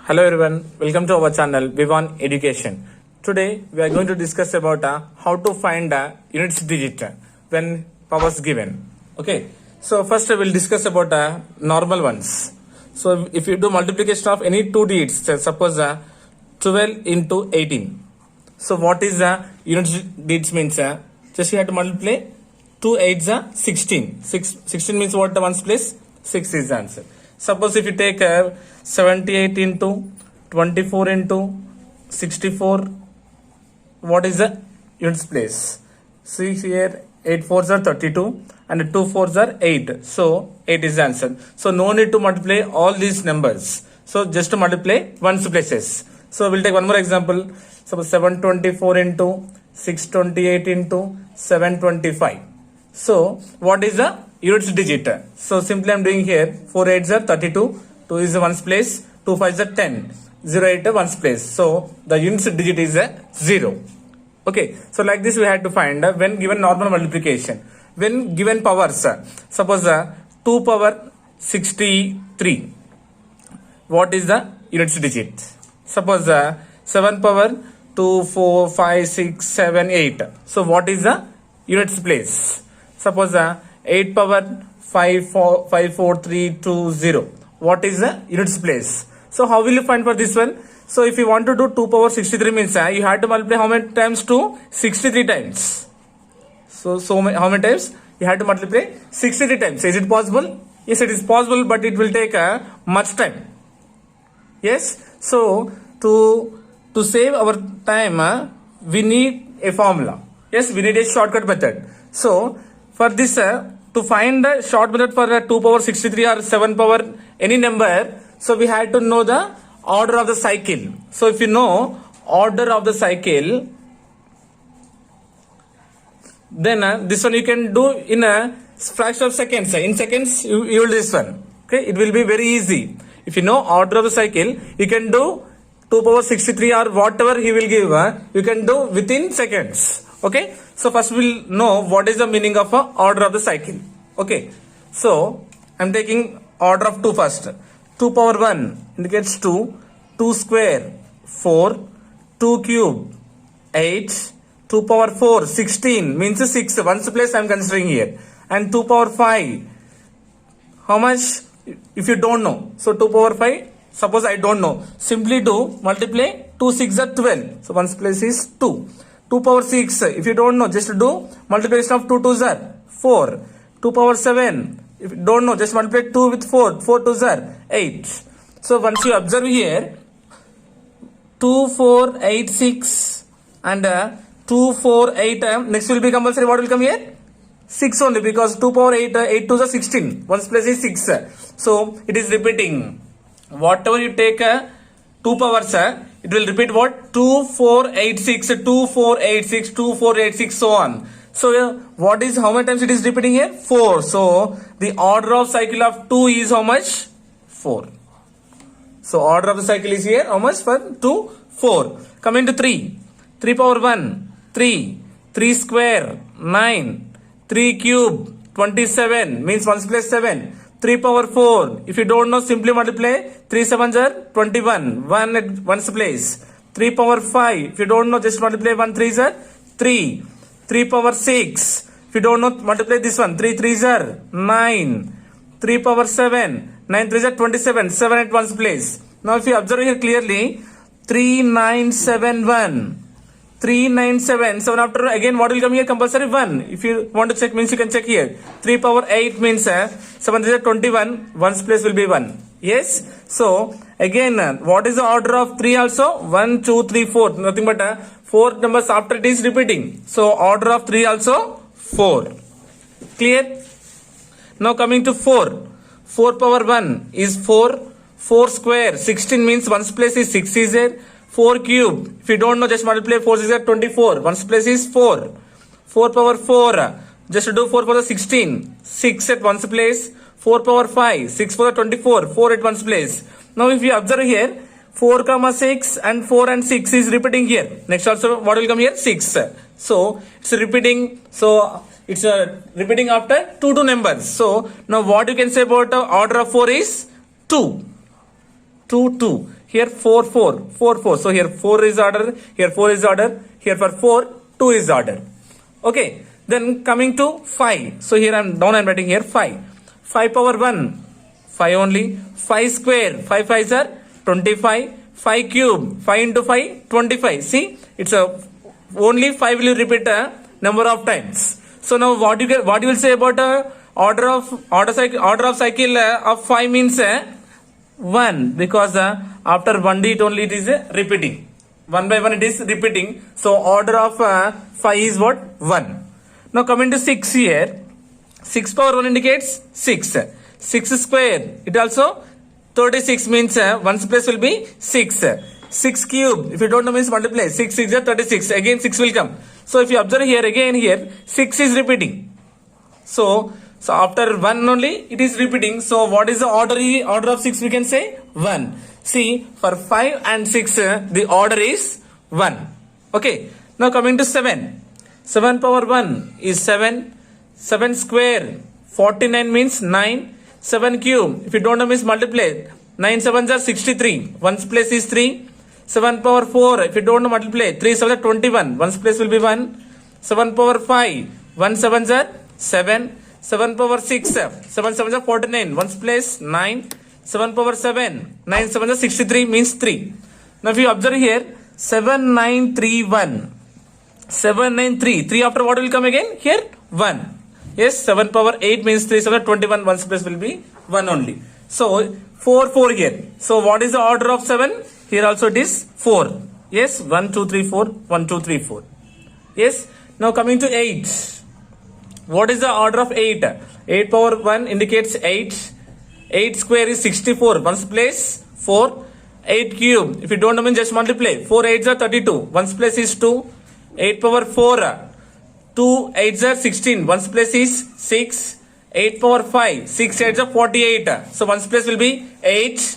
Hello everyone, welcome to our channel Vivan Education. Today we are going to discuss about how to find units digit when powers given. Okay, so first I will discuss about normal ones. So if you do multiplication of any two digits, suppose 12 into 18. So what is units digits means? Just you have to multiply 2 8s are 16. 16 means what the ones place? 6 is the answer. Suppose if you take 78 into 24 into 64, what is the units place? See here, 8 4s are 32 and 2 4s are 8. So 8 is the answer. So no need to multiply all these numbers. So just to multiply ones places. So we'll take one more example. Suppose 724 into 628 into 725. So what is the units digit? So simply I'm doing here 4 8s are 32, 2 is the ones place, 2 5s are 10, 0 8 ones place. So the units digit is 0. Okay, so like this we had to find when given normal multiplication. When given powers, suppose 2 power 63, what is the units digit? Suppose 7 power 2 4 5 6 7 8. So what is the units place? Suppose 8 power 5 4 3 2 0. What is the units place? So how will you find for this one? So if you want to do 2 power 63 means you have to multiply how many times? 63 times. So how many times? You have to multiply 63 times. Is it possible? Yes, it is possible, but it will take much time. Yes. So to save our time, we need a formula. Yes, we need a shortcut method. So for this, to find the short method for 2 power 63 or 7 power any number, so we had to know the order of the cycle. So if you know order of the cycle, then this one you can do in a fraction of seconds. In seconds you will do this one. Okay, it will be very easy. If you know order of the cycle, you can do 2 power 63 or whatever he will give, you can do within seconds. Okay, so first we'll know what is the meaning of order of the cycle. Okay, so I'm taking order of 2 first. 2 power 1 indicates 2, 2 square 4, 2 cube 8, 2 power 4 16 means 6, ones place I'm considering here, and 2 power 5, how much if you don't know? So 2 power 5, suppose I don't know, simply do multiply 2 6 are 12, so ones place is 2. 2 power 6, if you don't know, just do multiplication of 2 2s are 4. 2 power 7, if you don't know, just multiply 2 with 4, 4 2s are 8. So once you observe here, 2 4 8 6 and 2 4 8, next will be compulsory, what will come here? 6 only, because 2 power 8, 8 2s are 16, ones place is 6. So it is repeating. Whatever you take 2 powers, it will repeat what? 2 4 8 6, 2 4 8 6, 2 4 8 6, so on. So what is, how many times it is repeating here? 4. So the order of cycle of 2 is how much? 4. So order of the cycle is here how much? For 2 4. Coming to 3. 3 power 1 3, 3 square 9, 3 cube 27 means 1 plus 7. 3 power 4, if you don't know, simply multiply 3 7s are 21, 1 at one's place. 3 power 5, if you don't know, just multiply 1 3s are 3. 3 power 6, if you don't know, multiply this one, 3 3s are 9. 3 power 7, 9 3s are 27, 7 at one's place. Now if you observe here clearly, 3971, 397, 7 after again what will come here? Compulsory 1. If you want to check means you can check here. 3 power 8 means 7 is 21, one's place will be 1. Yes. So again what is the order of 3 also? 1 2 3 4, nothing but 4 numbers after it is repeating. So order of 3 also 4. Clear? Now coming to 4. 4 power 1 is 4. 4 square 16 means one's place is 6 is there. 4 cube, if you don't know, just multiply 4 6 are 24, one's place is 4. 4 power 4, just do 4 power 16, 6 at one's place. 4 power 5, 6 power 24, 4 at one's place. Now if you observe here, 4 comma 6 and 4 and 6 is repeating here. Next also what will come here? 6. So it's repeating. So it's repeating after 2 numbers. So now what you can say about order of 4 is 2. 2 2. Here 4, 4, 4, 4. So here 4 is order, here 4 is order, here for 4, 2 is order. Okay. Then coming to 5. So here I'm writing here 5. 5 power 1, 5 only. 5 square, 5 5s are 25. 5 cube, 5 into 5, 25. See, it's a only 5 will repeat a number of times. So now what you will say about order of cycle of 5 means 1, because after 1 digit only it is repeating. 1 by 1 it is repeating. So order of 5 is what? 1. Now coming to 6 here. 6 power 1 indicates 6. 6 square, it also 36 means 1's place will be 6. 6 cube, if you don't know means multiply. 6 6 is 36. Again 6 will come. So if you observe here, again here 6 is repeating. So after 1 only it is repeating. So what is the order of 6? We can say 1. See, for 5 and 6 the order is 1. Okay. Now coming to 7. 7 power 1 is 7. 7 square, 49 means 9. 7 cube, if you don't know means multiply. 9 7s are 63. 1's place is 3. 7 power 4, if you don't know multiply. 3 7 are 21. 1's place will be 1. 7 power 5, 1 7s are 7. 7 power 6, 7 7s are 49. 1's place 9. 7 power 7, 9 7s are 63 means 3. Now if you observe here, 7 9 3 1. 7 9 3. 3 after what will come again? Here 1. Yes, 7 power 8 means 3 7 21. 1's place will be 1 only. So 4 4 here. So what is the order of 7? Here also it is 4. Yes, 1 2 3 4. 1 2 3 4. Yes. Now coming to 8. What is the order of 8? 8 power 1 indicates 8. 8 square is 64. 1's place 4. 8 cube, if you don't know means just multiply. 4 8s are 32. 1's place is 2. 8 power 4. 2 8s are 16. 1's place is 6. 8 power 5. 6 8s are 48. So 1's place will be 8.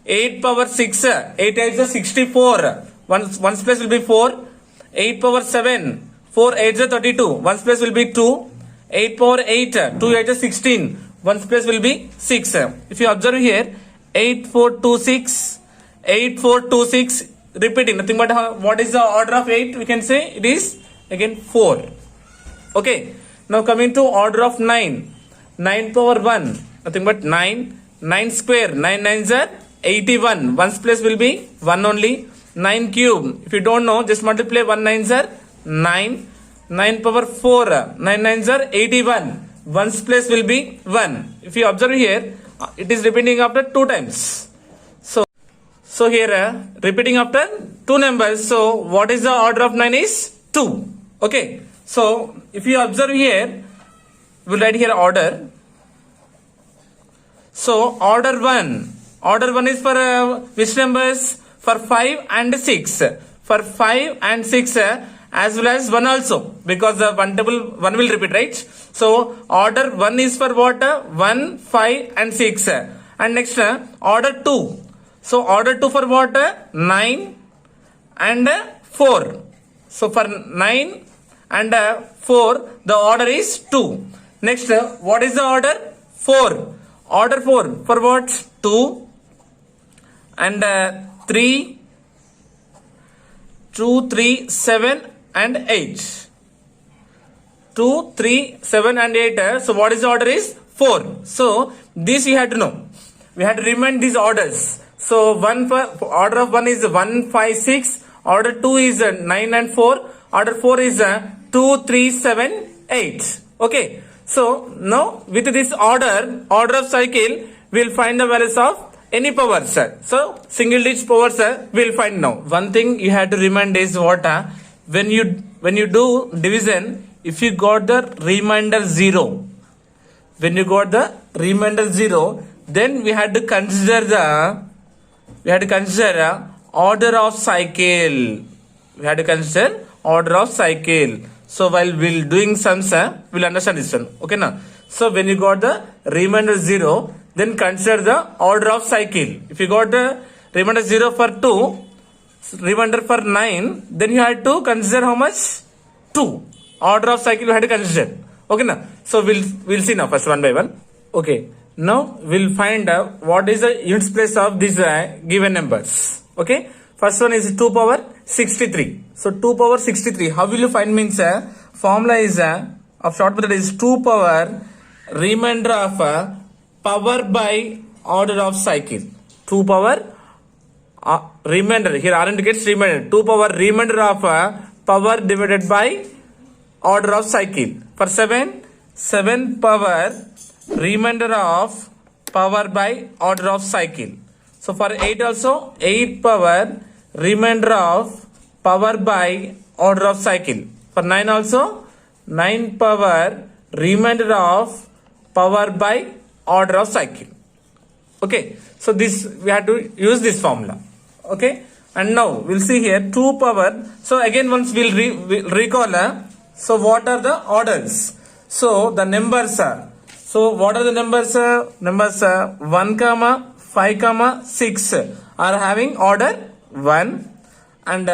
8 power 6. 8 8s are 64. 1's place will be 4. 8 power 7. 4 8s are 32. 1's place will be 2. 8 power 8. 2 8s are 16. 1's place will be 6. If you observe here, 8 4 2 6. 8 4 2 6. Repeating nothing but what is the order of 8? We can say it is again 4. Okay. Now coming to order of 9. 9 power 1. Nothing but 9. 9 square. 9 9s are 81. 1's place will be 1 only. 9 cube. If you don't know, just multiply 1 9s are 9. 9 power 4. 9 9s are 81. 1's place will be 1. If you observe here, it is repeating after 2 times. So here repeating after 2 numbers. So what is the order of 9 is 2. Okay. So if you observe here, we'll write here order. So order 1. Order 1 is for which numbers? For 5 and 6. For 5 and 6 as well as 1 also. Because the one table 1 will repeat, right? So order 1 is for what? 1, 5 and 6. And next order 2. So order 2 for what? 9 and 4. So for 9 and 4, the order is 2. Next, what is the order? 4. Order 4 for what? 2 and 3, 2, 3, 7 and 8. 2, 3, 7 and 8. So what is the order is? 4. So this you have to know. We have to remind these orders. So order of 1 is 1, 5, 6. Order 2 is 9 and 4. Order 4 is 2, 3, 7, 8. Okay. So now with this order of cycle, we will find the values of any powers. So single digit powers we will find now. One thing you have to remind is what? When you do division, if you got the remainder 0. When you got the remainder 0, then we had to consider order of cycle. We had to consider order of cycle. So while we'll doing sums, we'll understand this one. Okay now. So when you got the remainder 0, then consider the order of cycle. If you got the remainder 0 for 2, remainder for 9, then you had to consider how much? 2. Order of cycle you had to consider. Okay now. So we'll see now first one by one. Okay. Now we'll find what is the units place of these given numbers. Okay. First one is 2 power 63. So 2 power 63. How will you find means formula is of short method is 2 power remainder of power by order of cycle. 2 power remainder. Here R indicates remainder. 2 power remainder of power divided by order of cycle. For 7 power remainder of power by order of cycle. So for 8 also 8 power remainder of power by order of cycle. For 9 also 9 power remainder of power by order of cycle. Okay, so this we have to use this formula. Okay, and now we'll see here 2 power. So again once we'll recall so what are the orders? So the numbers are, so what are the numbers? Numbers 1 comma 5 comma 6 are having order 1, and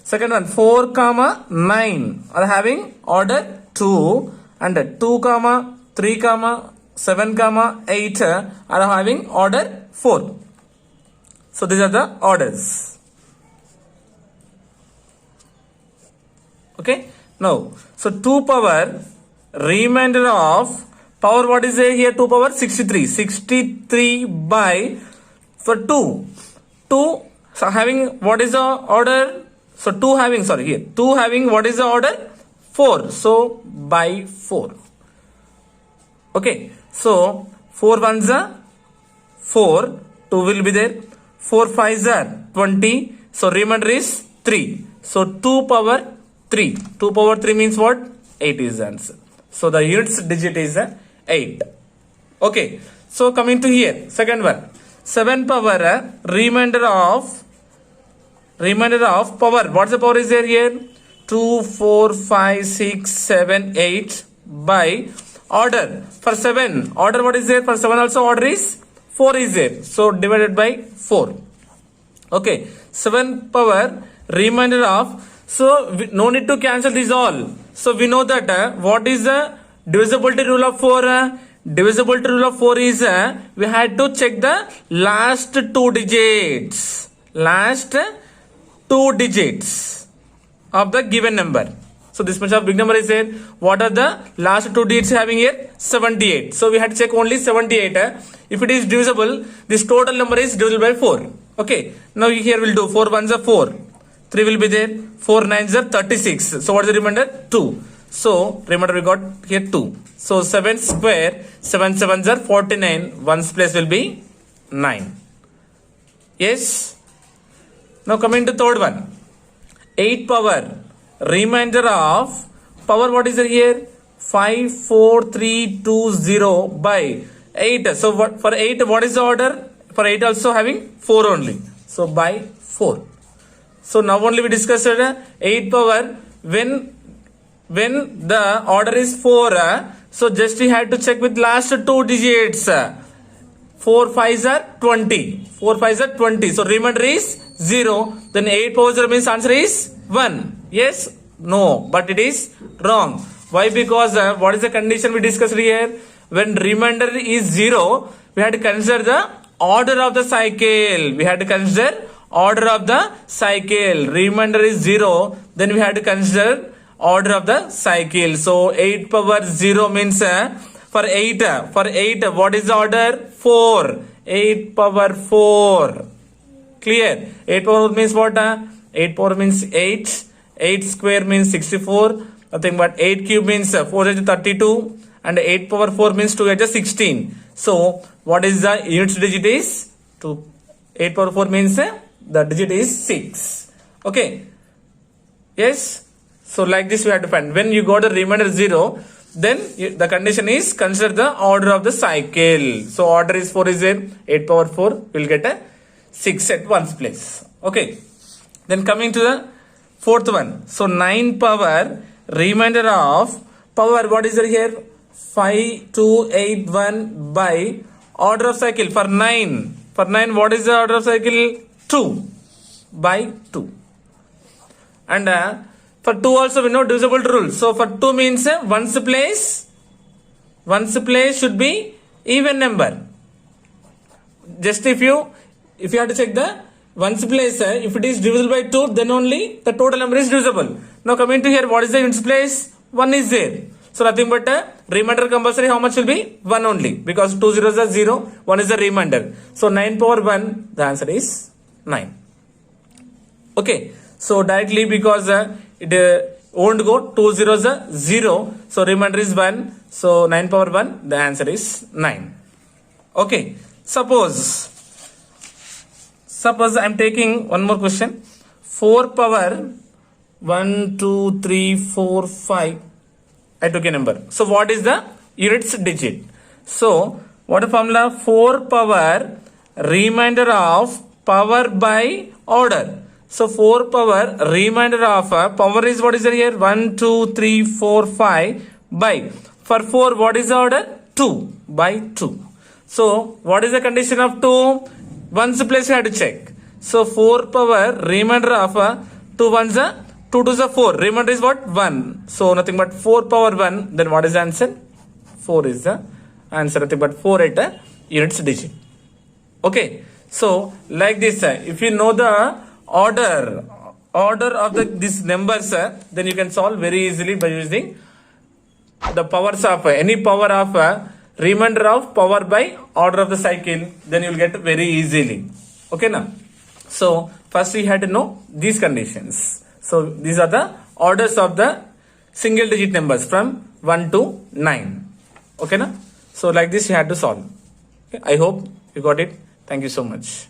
second one 4 comma 9 are having order 2, and 2 comma 3 comma 7 comma 8 are having order 4. So these are the orders. Okay, now so 2 power remainder of power, what is here? 2 power 63 by, for 2 so having what is the order? So 2 having, sorry, here 2 having what is the order? 4. So by 4. Okay, so 4 ones are 4, 2 will be there, 4 5s are 20, so remainder is 3. So 2 power 3. 2 power 3 means what? 8 is the answer. So the units digit is 8. Okay, so coming to here, second one, 7 power remainder of power. What's the power is there here? 2, 4, 5, 6, 7, 8 by order. For 7, order what is there? For 7 also order is 4 is there. So divided by 4. Okay, 7 power remainder of, so no need to cancel this all. So we know that what is the divisibility rule of 4? Divisibility rule of 4 is we had to check the last 2 digits. Last 2 digits of the given number. So this much of big number is there. What are the last 2 digits having here? 78. So we had to check only 78. If it is divisible, this total number is divisible by 4. Okay. Now here we'll do 4 ones are 4. 3 will be there. 4 nines are 36. So what is the remainder? 2. So remainder we got here 2. So 7 square, 7 sevens are 49. Ones place will be 9. Yes. Now coming to third one. 8 power remainder of power, what is here? 5 4 3 2 0 by 8. So what, for 8 what is the order? For 8 also having 4 only. So by 4. So now only we discussed 8 power when the order is 4. So just we had to check with last 2 digits. 4 5s are 20. 4 5s are 20. So remainder is 0. Then 8 power 0 means answer is 1. Yes? No. But it is wrong. Why? Because what is the condition we discussed here? When remainder is 0, we had to consider the order of the cycle. We had to consider order of the cycle. Remainder is 0. Then we had to consider order of the cycle. So 8 power 0 means for 8 what is the order? 4. 8 power 4. Clear? 8 power means what? 8 power means 8. 8 square means 64. Nothing but 8 cube means 4 is 32. And 8 power 4 means 2 is 16. So what is the units digit is? 2. 8 power 4 means the digit is 6. Okay. Yes. So like this we have to find. When you got the remainder 0, then the condition is consider the order of the cycle. So order is 4 is there. 8 power 4 will get a 6 at one's place. Okay. Then coming to the fourth one. So 9 power remainder of power, what is there here? 5 2 8 1 by order of cycle. For 9 what is the order of cycle? 2 by 2. And for 2 also we know divisible rule. So for 2 means ones place should be even number. Just if you have to check the ones place, if it is divisible by 2, then only the total number is divisible. Now coming to here, what is the units place? 1 is there. So nothing but remainder compulsory, how much will be? 1 only, because 2 zeros are 0, 1 is the remainder. So 9 power 1, the answer is 9. Okay, so directly because it won't go, 2 zeros are 0, so remainder is 1, so 9 power 1, the answer is 9. Okay, suppose I am taking one more question. 4 power 1, 2, 3, 4, 5. I took a number. So what is the units digit? So what is the formula? 4 power remainder of power by order. So 4 power remainder of power is what is there here? 1, 2, 3, 4, 5 by. For 4, what is the order? 2 by 2. So what is the condition of 2? Ones place you have to check. So 4 power remainder of 2 ones 2 to the 4. Remainder is what? 1. So nothing but 4 power 1. Then what is the answer? 4 is the answer. Nothing but 4 at units digit. Okay. So like this, if you know the order of these numbers, then you can solve very easily by using the powers of any power of remainder of power by order of the cycle. Then you will get very easily. Okay now. So first we had to know these conditions. So these are the orders of the single digit numbers from 1 to 9. Okay na? So like this you had to solve. Okay? I hope you got it. Thank you so much.